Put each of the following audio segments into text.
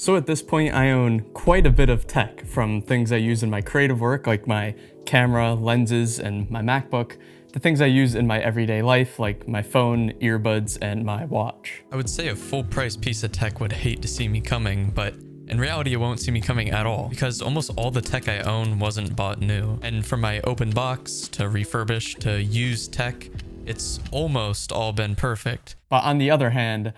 So at this point, I own quite a bit of tech, from things I use in my creative work, like my camera, lenses, and my MacBook, to things I use in my everyday life, like my phone, earbuds, and my watch. I would say a full-price piece of tech would hate to see me coming, but in reality it won't see me coming at all, because almost all the tech I own wasn't bought new. And from my open box, to refurbished, to used tech, it's almost all been perfect. But on the other hand,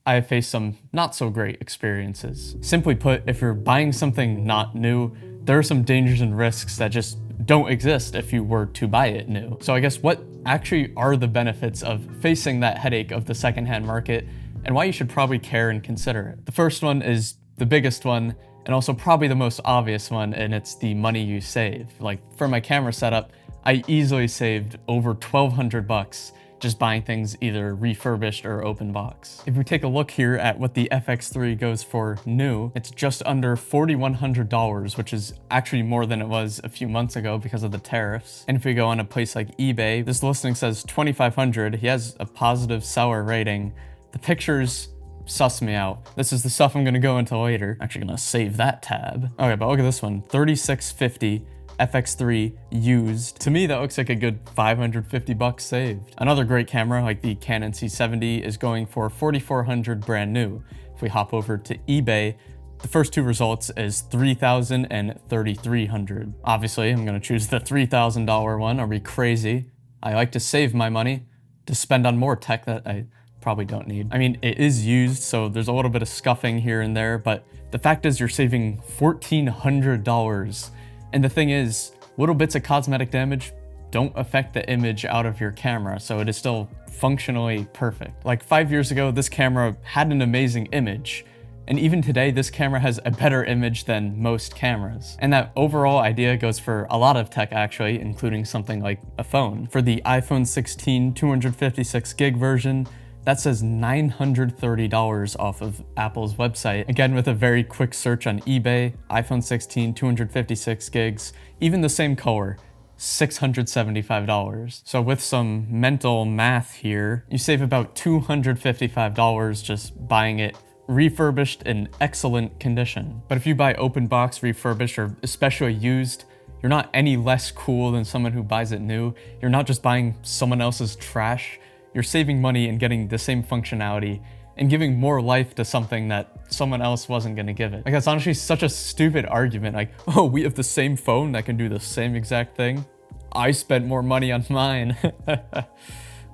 I have faced some not so great experiences. Simply put, if you're buying something not new, there are some dangers and risks that just don't exist if you were to buy it new. So I guess what actually are the benefits of facing that headache of the secondhand market, and why you should probably care and consider it? The first one is the biggest one, and also probably the most obvious one, and it's the money you save. Like for my camera setup, I easily saved over $1,200 just buying things either refurbished or open box. If we take a look here at what the FX3 goes for new, it's just under $4,100, which is actually more than it was a few months ago because of the tariffs. And if we go on a place like eBay, this listing says $2,500. He has a positive seller rating. The pictures suss me out. This is the stuff I'm gonna go into later. Actually gonna save that tab. Okay, but look at this one, $3,650. FX3 used. To me, that looks like a good $550 saved. Another great camera like the Canon C70 is going for $4,400 brand new. If we hop over to eBay, the first two results is $3,000 and $3,300. Obviously, I'm gonna choose the $3,000 one. Are we crazy? I like to save my money to spend on more tech that I probably don't need. I mean, it is used, so there's a little bit of scuffing here and there, but the fact is you're saving $1,400. And the thing is, little bits of cosmetic damage don't affect the image out of your camera, so it is still functionally perfect. Like 5 years ago, this camera had an amazing image, and even today, this camera has a better image than most cameras. And that overall idea goes for a lot of tech actually, including something like a phone. For the iPhone 16 256 gig version, that says $930 off of Apple's website. Again, with a very quick search on eBay, iPhone 16, 256 gigs, even the same color, $675. So with some mental math here, you save about $255 just buying it refurbished in excellent condition. But if you buy open box, refurbished, or especially used, you're not any less cool than someone who buys it new. You're not just buying someone else's trash. You're saving money and getting the same functionality and giving more life to something that someone else wasn't gonna give it. Like, that's honestly such a stupid argument. Like, oh, we have the same phone that can do the same exact thing. I spent more money on mine.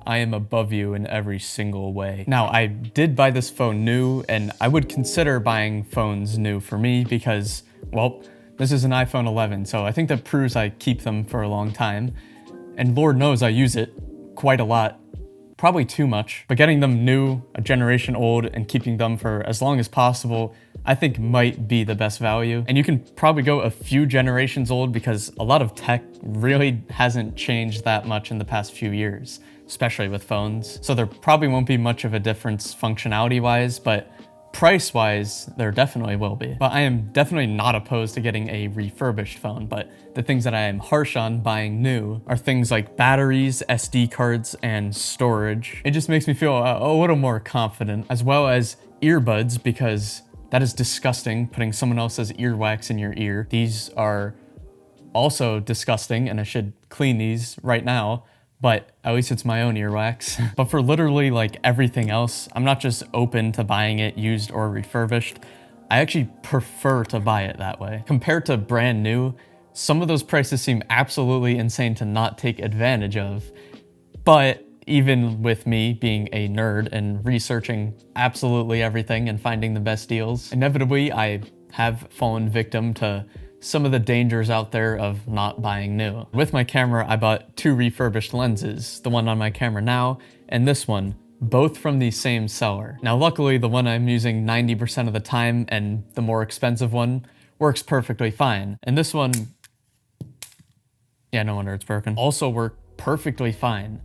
I am above you in every single way. Now, I did buy this phone new, and I would consider buying phones new for me because, well, this is an iPhone 11, so I think that proves I keep them for a long time. And Lord knows I use it quite a lot. Probably too much, but getting them new, a generation old, and keeping them for as long as possible, I think might be the best value. And you can probably go a few generations old because a lot of tech really hasn't changed that much in the past few years, especially with phones. So there probably won't be much of a difference functionality-wise, but price-wise, there definitely will be. But I am definitely not opposed to getting a refurbished phone, but the things that I am harsh on buying new are things like batteries, SD cards, and storage. It just makes me feel a little more confident, as well as earbuds, because that is disgusting, putting someone else's earwax in your ear. These are also disgusting, and I should clean these right now. But at least it's my own earwax. But for literally like everything else, I'm not just open to buying it used or refurbished. I actually prefer to buy it that way. Compared to brand new, some of those prices seem absolutely insane to not take advantage of. But even with me being a nerd and researching absolutely everything and finding the best deals, inevitably I have fallen victim to some of the dangers out there of not buying new. With my camera, I bought two refurbished lenses, the one on my camera now and this one, both from the same seller. Now, luckily, the one I'm using 90% of the time and the more expensive one works perfectly fine. And this one, yeah, no wonder it's broken, also worked perfectly fine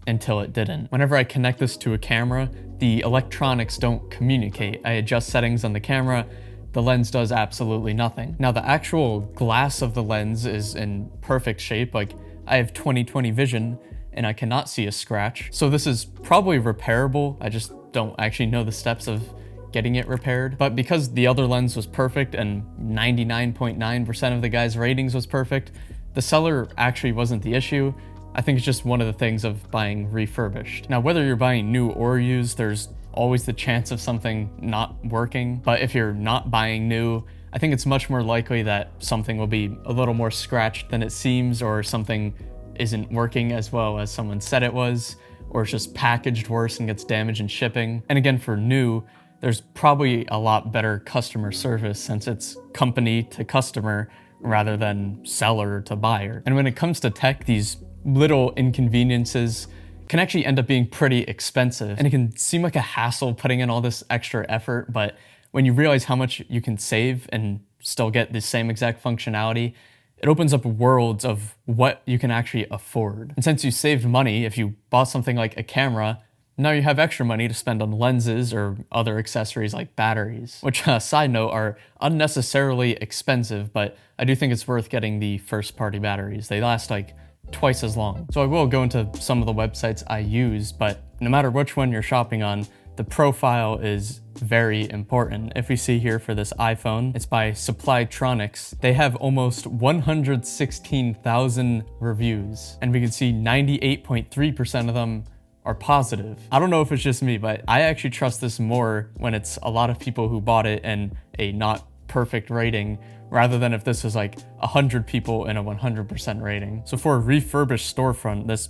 until it didn't. Whenever I connect this to a camera, the electronics don't communicate. I adjust settings on the camera, the lens does absolutely nothing. Now, the actual glass of the lens is in perfect shape. Like, I have 20/20 vision and I cannot see a scratch. So this is probably repairable. I just don't actually know the steps of getting it repaired. But because the other lens was perfect and 99.9% of the guy's ratings was perfect, the seller actually wasn't the issue. I think it's just one of the things of buying refurbished. Now, whether you're buying new or used, there's always the chance of something not working. But if you're not buying new, I think it's much more likely that something will be a little more scratched than it seems, or something isn't working as well as someone said it was, or it's just packaged worse and gets damaged in shipping. And again, for new, there's probably a lot better customer service since it's company to customer rather than seller to buyer. And when it comes to tech, these little inconveniences can actually end up being pretty expensive. And it can seem like a hassle putting in all this extra effort, but when you realize how much you can save and still get the same exact functionality, it opens up worlds of what you can actually afford. And since you saved money, if you bought something like a camera, now you have extra money to spend on lenses or other accessories like batteries, which, side note, are unnecessarily expensive, but I do think it's worth getting the first party batteries. They last like twice as long. So I will go into some of the websites I use, but no matter which one you're shopping on, the profile is very important. If we see here for this iPhone, it's by Supplytronics. They have almost 116,000 reviews, and we can see 98.3% of them are positive. I don't know if it's just me, but I actually trust this more when it's a lot of people who bought it and a not perfect rating, rather than if this is like 100 people and a 100% rating. So for a refurbished storefront, this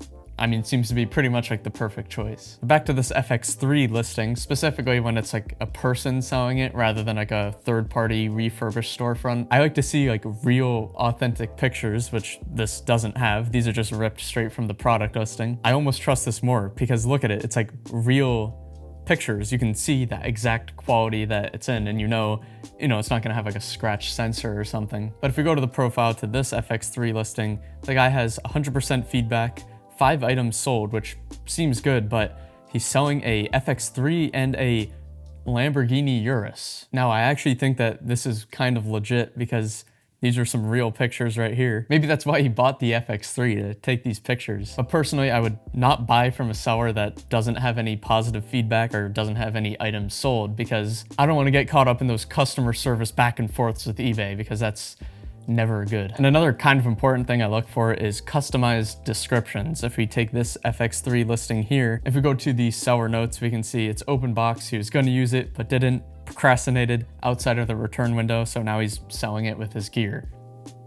seems to be pretty much like the perfect choice. Back to this FX3 listing, specifically when it's like a person selling it rather than like a third-party refurbished storefront. I like to see like real, authentic pictures, which this doesn't have. These are just ripped straight from the product listing. I almost trust this more because look at it, it's like real pictures. You can see that exact quality that it's in, and you know it's not gonna have like a scratch sensor or something. But if we go to the profile to this FX3 listing, the guy has 100% feedback, 5 items sold, which seems good, but he's selling a FX3 and a Lamborghini Urus. Now, I actually think that this is kind of legit because these are some real pictures right here. Maybe that's why he bought the FX3, to take these pictures. But personally, I would not buy from a seller that doesn't have any positive feedback or doesn't have any items sold, because I don't want to get caught up in those customer service back and forths with eBay, because that's never good. And another kind of important thing I look for is customized descriptions. If we take this FX3 listing here, if we go to the seller notes, we can see it's open box. He was going to use it, but didn't. Procrastinated outside of the return window, so now he's selling it with his gear.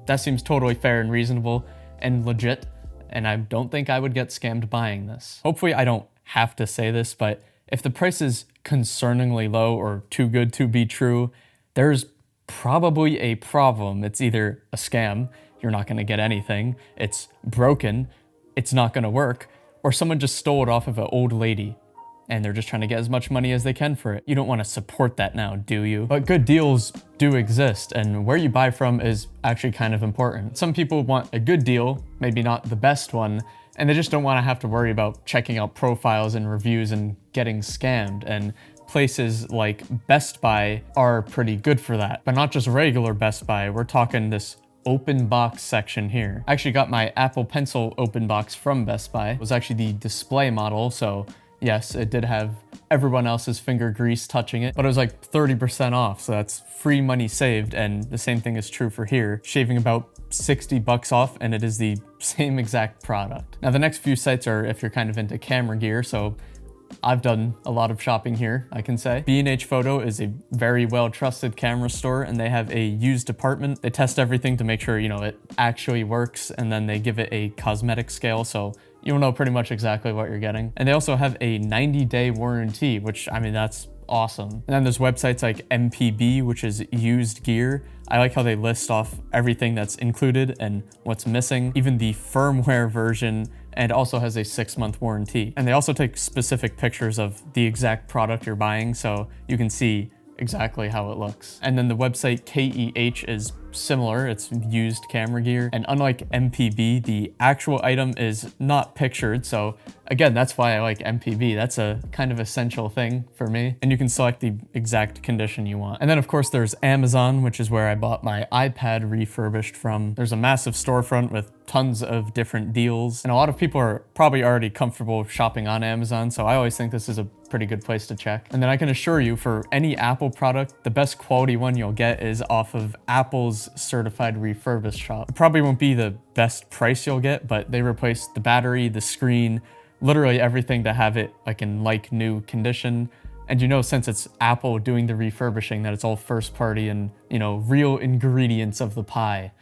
That seems totally fair and reasonable and legit, and I don't think I would get scammed buying this. Hopefully I don't have to say this, but if the price is concerningly low or too good to be true, there's probably a problem. It's either a scam, you're not going to get anything, it's broken, it's not going to work, or someone just stole it off of an old lady and they're just trying to get as much money as they can for it. You don't want to support that now, do you? But good deals do exist, and where you buy from is actually kind of important. Some people want a good deal, maybe not the best one, and they just don't want to have to worry about checking out profiles and reviews and getting scammed. And places like Best Buy are pretty good for that, but not just regular Best Buy. We're talking this open box section here. I actually got my Apple Pencil open box from Best Buy. It was actually the display model, so yes, it did have everyone else's finger grease touching it, but it was like 30% off, so that's free money saved, and the same thing is true for here, shaving about 60 bucks off, and it is the same exact product. Now, the next few sites are if you're kind of into camera gear, so I've done a lot of shopping here, I can say. B&H Photo is a very well-trusted camera store, and they have a used department. They test everything to make sure, it actually works, and then they give it a cosmetic scale, so you'll know pretty much exactly what you're getting. And they also have a 90-day warranty, which, that's awesome. And then there's websites like MPB, which is used gear. I like how they list off everything that's included and what's missing, even the firmware version, and also has a 6-month warranty. And they also take specific pictures of the exact product you're buying, so you can see exactly how it looks. And then the website KEH is similar. It's used camera gear. And unlike MPB, the actual item is not pictured. So again, that's why I like MPB. That's a kind of essential thing for me. And you can select the exact condition you want. And then of course there's Amazon, which is where I bought my iPad refurbished from. There's a massive storefront with tons of different deals. And a lot of people are probably already comfortable shopping on Amazon. So I always think this is a pretty good place to check. And then I can assure you, for any Apple product, the best quality one you'll get is off of Apple's certified refurbished shop. It probably won't be the best price you'll get, but they replace the battery, the screen, literally everything to have it like in like new condition. And you know, since it's Apple doing the refurbishing, that it's all first party and, you know, real ingredients of the pie.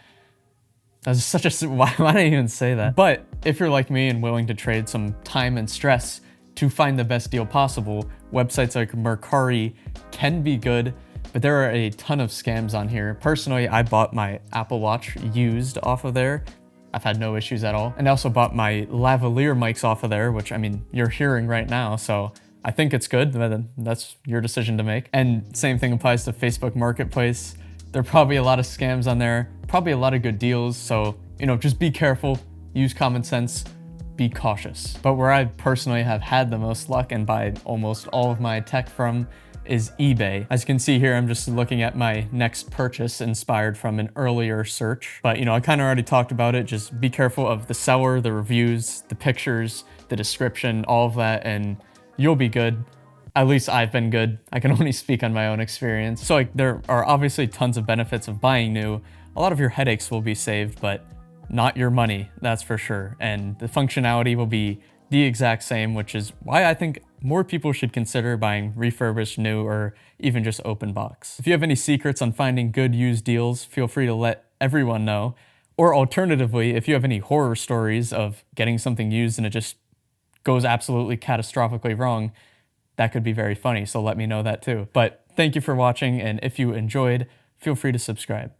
That's such a, why did I even say that? But if you're like me and willing to trade some time and stress to find the best deal possible, websites like Mercari can be good, but there are a ton of scams on here. Personally, I bought my Apple Watch used off of there. I've had no issues at all. And I also bought my lavalier mics off of there, which I mean, you're hearing right now, so I think it's good, but that's your decision to make. And same thing applies to Facebook Marketplace. There are probably a lot of scams on there, probably a lot of good deals. So, you know, just be careful, use common sense, be cautious. But where I personally have had the most luck and buy almost all of my tech from is eBay. As you can see here, I'm just looking at my next purchase inspired from an earlier search. But you know, I kind of already talked about it. Just be careful of the seller, the reviews, the pictures, the description, all of that, and you'll be good. At least I've been good. I can only speak on my own experience. So like, there are obviously tons of benefits of buying new. A lot of your headaches will be saved, but not your money, that's for sure. And the functionality will be the exact same, which is why I think more people should consider buying refurbished, new, or even just open box. If you have any secrets on finding good used deals, feel free to let everyone know. Or alternatively, if you have any horror stories of getting something used and it just goes absolutely catastrophically wrong, that could be very funny, so let me know that too. But thank you for watching, and if you enjoyed, feel free to subscribe.